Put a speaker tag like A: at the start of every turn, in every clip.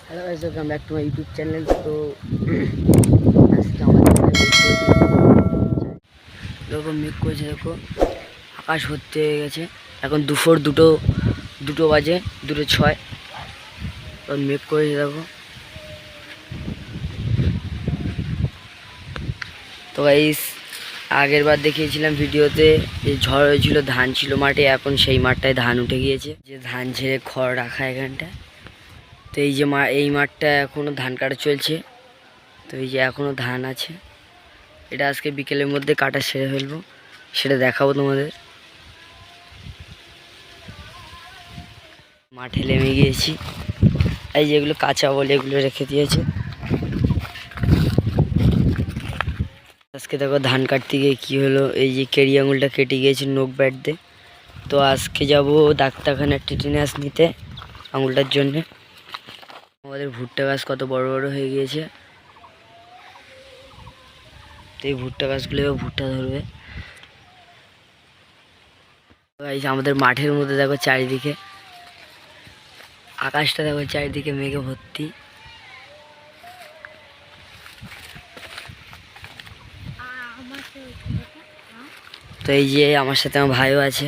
A: Hello guys, welcome back to my YouTube channel. তো আজকে আমাদের দেখো মেঘ করেছে, দেখো আকাশ ভর্তি হয়ে গেছে। এখন দুপুর দুটো বাজে, 2:06। তখন মেঘ করেছে দেখো। তো গাইস, আগের বার দেখিয়েছিলাম ভিডিওতে যে ঝড় হয়েছিল, ধান ছিল মাঠে। এখন সেই মাঠটায় ধান উঠে গিয়েছে, যে ধান ঝেড়ে খড় রাখা এখানটায়। তো এই যে এই মাঠটা এখনও ধান কাটা চলছে। তো এই যে এখনও ধান আছে, এটা আজকে বিকেলের মধ্যে কাটা সেরে ফেলবো, সেটা দেখাবো তোমাদের। মাঠে নেমে গিয়েছি, এই যেগুলো কাঁচা বলে এগুলো রেখে দিয়েছে। আজকে দেখো ধান কাটতে গিয়ে কী হলো, এই যে কেরি আঙুলটা কেটে গিয়েছে নখ ব্যাট দিয়ে। তো আজকে যাব ডাক্তারখানার টিটেনাস নিতে আঙুলটার জন্যে। আমাদের ভুট্টা গাছ কত বড় বড় হয়ে গিয়েছে। তো এই ভুট্টা গাছগুলো ভুট্টা ধরবে। আমাদের মাঠের মধ্যে দেখো চারিদিকে আকাশটা, দেখো চারিদিকে মেঘে ভর্তি। তো এই যে আমার সাথে আমার ভাইও আছে।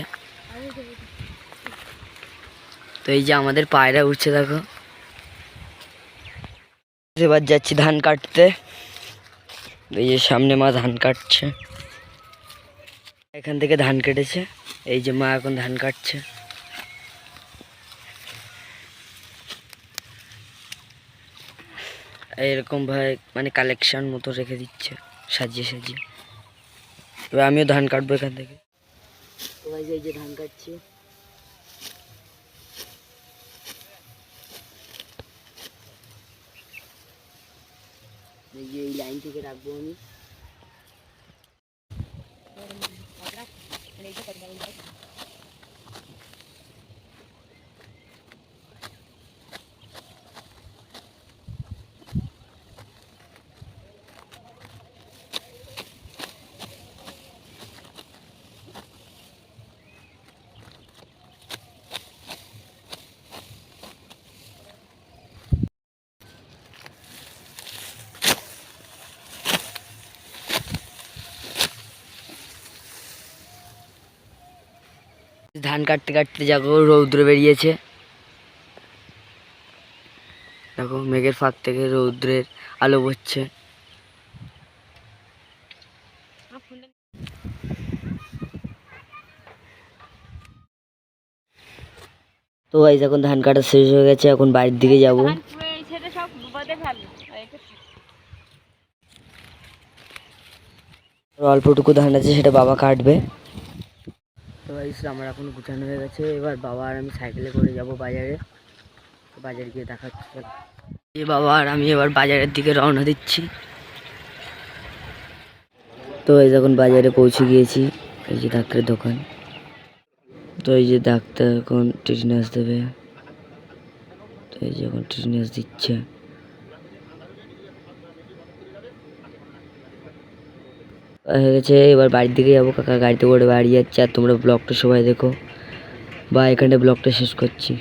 A: তো এই যে আমাদের পায়রা উঠছে দেখো। এবার যাচ্ছি ধান কাটতে। এই যে সামনে মা ধান কাটছে, এখান থেকে ধান কেটেছে। এই যে মা এখন ধান কাটছে। এরকম ভাবে মানে কালেকশন মতো রেখে দিচ্ছে সাজিয়ে সাজিয়ে। এবার আমিও ধান কাটবো এখান থেকে। তো ভাই এই যে ধান কাটছি, এই যে এই লাইন থেকে রাখবো আমি। ধান কাটতে কাটতে দেখো রৌদ্র বেরিয়েছে, দেখো মেঘের ফাঁক থেকে রৌদ্রের আলো পড়ছে। তো ভাই যখন ধান কাটা শেষ হয়ে গেছে, এখন বাড়ির দিকে যাব। অল্পটুকু ধান আছে, সেটা বাবা কাটবে। তো ভাই আমার এখন গুছানো হয়ে গেছে। এবার বাবা আর আমি সাইকেলে করে যাব বাজারে। বাজারে গিয়ে দেখাচ্ছি। এই বাবা আর আমি এবার বাজারের দিকে রওনা দিচ্ছি। তো এই যখন বাজারে পৌঁছে গিয়েছি, এই যে ডাক্তারের দোকান। তো এই যে ডাক্তার এখন টিটেনাস দেবে। তো এই যে এখন টিটেনাস দিচ্ছে। হয়ে গেছে, এবার বাড়ির দিকে যাবো। কাকা গাড়িতে করে বাড়ি যাচ্ছে। আর তোমরা ব্লগটা সবাই দেখো, বা এখানে ব্লগটা শেষ করছি।